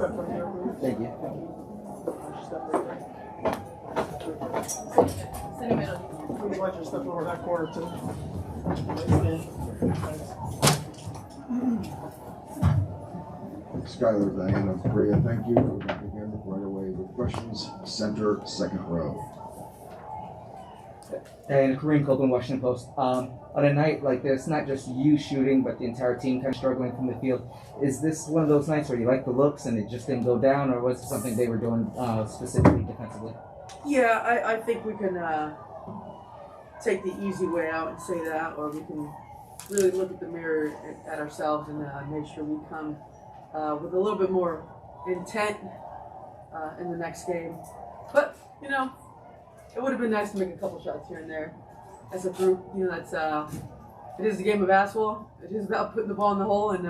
Thank you. Please watch your step over that corner too. Skylar, Diana, Korea, thank you. We're back again right away with questions. Center, second row. Diana, Korean Copeland, Washington Post. On a night like this, not just you shooting, but the entire team kind of struggling from the field, is this one of those nights where you like the looks and it just didn't go down, or was it something they were doing specifically defensively? Yeah, I think we can take the easy way out and say that, or we can really look at the mirror at ourselves and make sure we come with a little bit more intent in the next game. But, you know, it would have been nice to make a couple shots here and there as a group. You know, that's it is a game of basketball. It is about putting the ball in the hole, and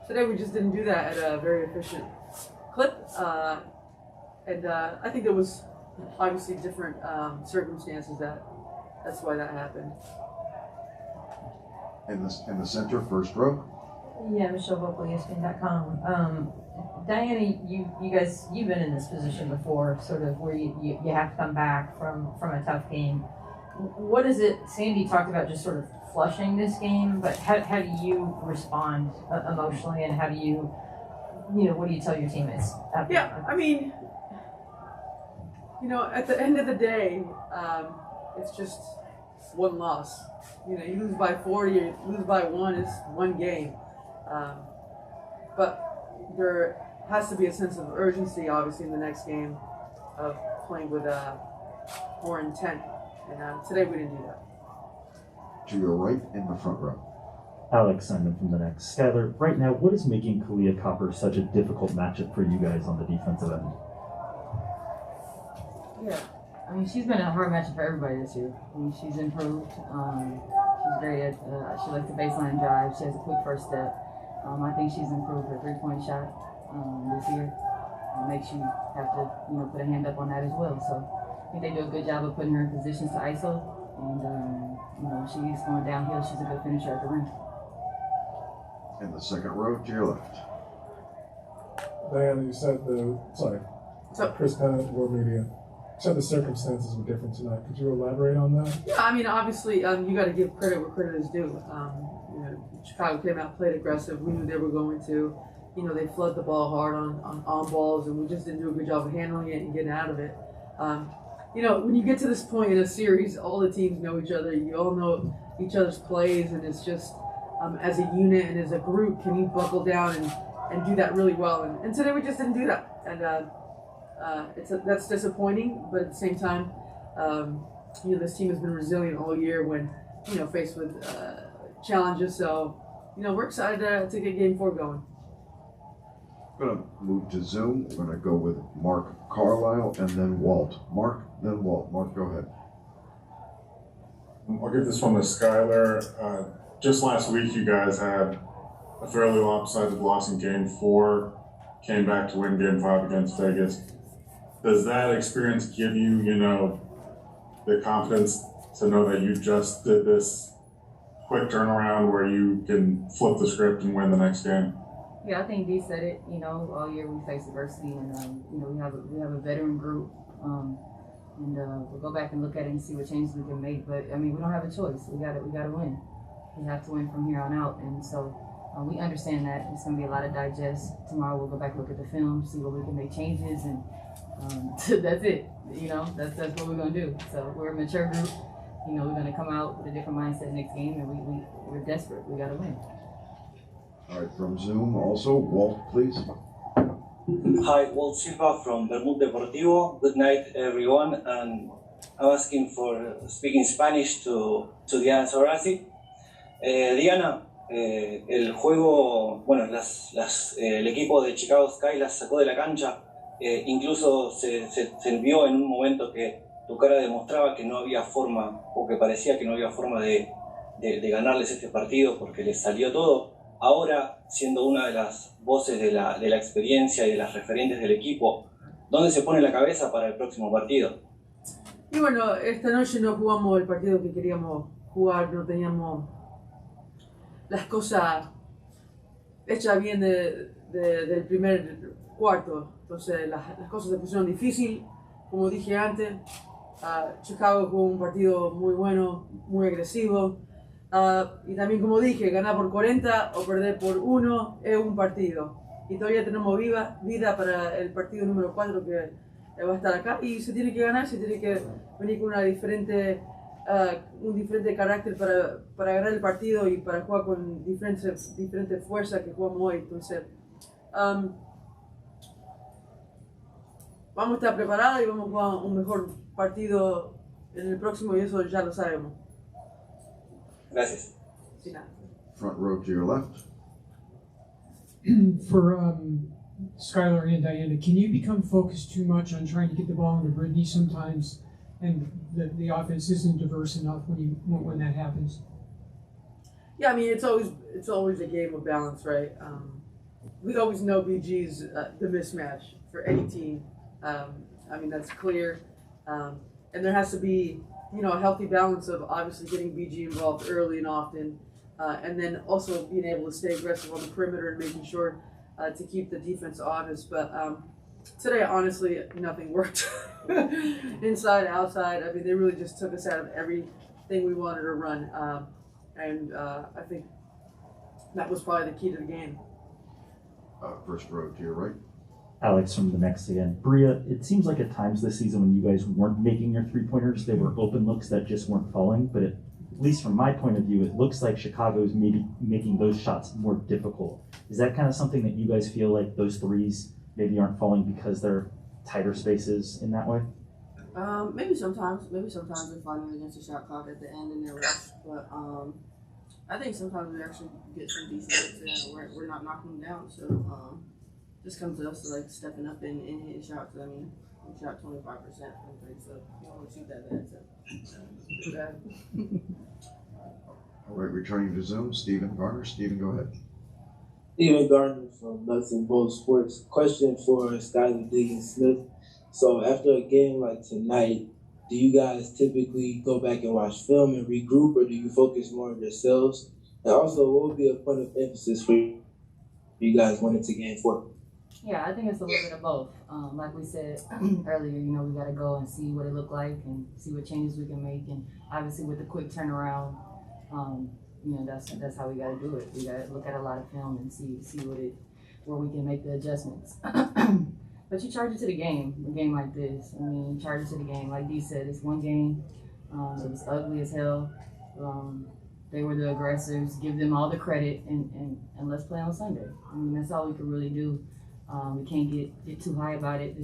today we just didn't do that at a very efficient clip. And I think there was obviously different circumstances that's why that happened. In the center, first row. Yeah, Michelle Vocal, ESPN.com. Diana, you guys, you've been in this position before, sort of where you have to come back from a tough game. What is it? Sandy talked about just sort of flushing this game, but how do you respond emotionally, and how do you know, what do you tell your teammates? Yeah, I mean, you know, at the end of the day, it's just one loss. You know, you lose by 4, you lose by 1, it's one game. But there has to be a sense of urgency, obviously, in the next game of playing with more intent. And today we didn't do that. To your right in the front row. Alex Simon from the Next. Skylar, right now, what is making Kalia Copper such a difficult matchup for you guys on the defensive end? Yeah, I mean, she's been a hard matchup for everybody this year. I mean, she's improved. She's great at, she likes the baseline drive. She has a quick first step. I think she's improved her three-point shot this year. It makes you have to, you know, put a hand up on that as well. So I think they do a good job of putting her in positions to ISO. And, you know, she's going downhill. She's a good finisher at the rim. In the second row, to your left. Diana, you said Chris Pennant, World Media. You said the circumstances were different tonight. Could you elaborate on that? Yeah, I mean, obviously, you got to give credit where credit is due. You know, Chicago came out, played aggressive. We knew they were going to. You know, they flood the ball hard on balls, and we just didn't do a good job of handling it and getting out of it. You know, when you get to this point in a series, all the teams know each other. You all know each other's plays, and it's just as a unit and as a group, can you buckle down and do that really well? And today we just didn't do that, and that's disappointing. But at the same time, you know, this team has been resilient all year when, you know, faced with challenges. So, you know, we're excited to get Game 4 going. I'm going to move to Zoom. We're going to go with Mark Carlisle and then Walt. Mark, then Walt. Mark, go ahead. I'll give this one to Skylar. Just last week, you guys had a fairly lopsided loss in Game 4, came back to win Game 5 against Vegas. Does that experience give you, you know, the confidence to know that you just did this quick turnaround where you can flip the script and win the next game? Yeah, I think Dee said it. You know, all year we face adversity, and you know, we have a veteran group, and we'll go back and look at it and see what changes we can make. But I mean, we don't have a choice. We gotta win. We have to win from here on out, and so we understand that it's gonna be a lot of digest. Tomorrow we'll go back, look at the film, see where we can make changes, and that's it. You know, that's what we're gonna do. So we're a mature group. You know, we're gonna come out with a different mindset next game, and we're desperate. We gotta win. All right, from Zoom also, Walt, please. Hi, Walt Silva from Bermud Deportivo. Good night, everyone. And I'm asking for speaking Spanish to Diana Taurasi. Diana, el juego, bueno, el equipo de Chicago Sky las sacó de la cancha. Incluso se vio en un momento que tu cara demostraba que no había forma, o que parecía que no había forma de ganarles este partido porque les salió todo. Ahora, siendo una de las voces de la experiencia y de las referentes del equipo, ¿dónde se pone la cabeza para el próximo partido? Y bueno, esta noche no jugamos el partido que queríamos jugar, no teníamos las cosas hechas bien del primer cuarto. Entonces las cosas se pusieron difícil, como dije antes. Chicago jugó un partido muy bueno, muy agresivo. Y también, como dije, ganar por 40 o perder por 1 es un partido. Y todavía tenemos vida para el partido número 4 que va a estar acá. Y se tiene que ganar, se tiene que venir con un diferente carácter para ganar el partido y para jugar con diferentes fuerzas que jugamos hoy. Entonces, vamos a estar preparados y vamos a jugar un mejor partido en el próximo y eso ya lo sabemos. Gracias. Sin nada. Front row to your left. For Skylar and Diana, can you become focused too much on trying to get the ball into Brittany sometimes, and the offense isn't diverse enough when that happens? Yeah, I mean it's always a game of balance, right? We always know BG's the mismatch for any team. I mean that's clear, and there has to be a healthy balance of obviously getting BG involved early and often, and then also being able to stay aggressive on the perimeter and making sure to keep the defense honest. But today, honestly, nothing worked. Inside, outside, I mean, they really just took us out of everything we wanted to run. And I think that was probably the key to the game. First row to your right. Alex from the next again. Bria, it seems like at times this season when you guys weren't making your three-pointers, they were open looks that just weren't falling. But at least from my point of view, it looks like Chicago's maybe making those shots more difficult. Is that kind of something that you guys feel like those threes maybe aren't falling because they're tighter spaces in that way? Maybe sometimes they're fighting against the shot clock at the end and they're rushed. But I think sometimes we actually get some decent hits and we're not knocking them down. So just comes to us to like stepping up and hitting shots. I mean, we shot 25% from three, so you don't want to shoot that bad. So too bad. All right, returning to Zoom, Stephen Garner. Stephen, go ahead. Stephen Gardner from Nuts and Bolts Sports. Question for Skylar Diggins-Smith. So after a game like tonight, do you guys typically go back and watch film and regroup, or do you focus more on yourselves? And also, what would be a point of emphasis for you guys when it's a game 4? Yeah, I think it's a little bit of both. Like we said earlier, we got to go and see what it looked like and see what changes we can make. And obviously with the quick turnaround, that's how we got to do it. We got to look at a lot of film and see where we can make the adjustments. But you charge it to the game, a game like this. I mean, you charge it to the game. Like Dee said, it's one game. It was ugly as hell. They were the aggressors. Give them all the credit and let's play on Sunday. I mean, that's all we could really do. We can't get too high about it.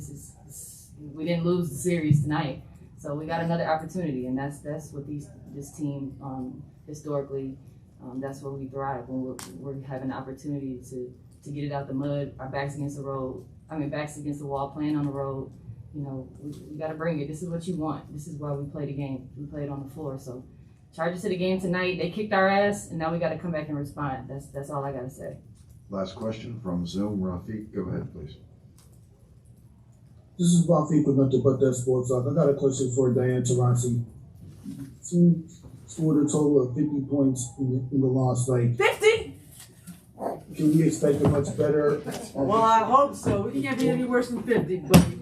We didn't lose the series tonight, so we got another opportunity, and that's what this team historically, that's where we thrive when we're having an opportunity to get it out the mud. Our backs against the wall, playing on the road. We got to bring it. This is what you want. This is why we play the game. We play it on the floor. So charge it to the game tonight. They kicked our ass, and now we got to come back and respond. That's all I got to say. Last question from Zoom, Rafiq. Go ahead, please. This is Rafiq with Nothing But That Sports Talk. I got a question for Diane Taurasi. Team scored a total of 50 points in the loss. 50? Can we expect a much better? Well, I hope so. We can't be any worse than 50, buddy.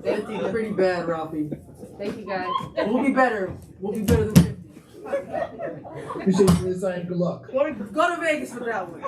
50 is pretty bad, Ralphie. Thank you, guys. We'll be better. We'll be better than 50. Appreciate your insight and good luck. Go to Vegas for that one.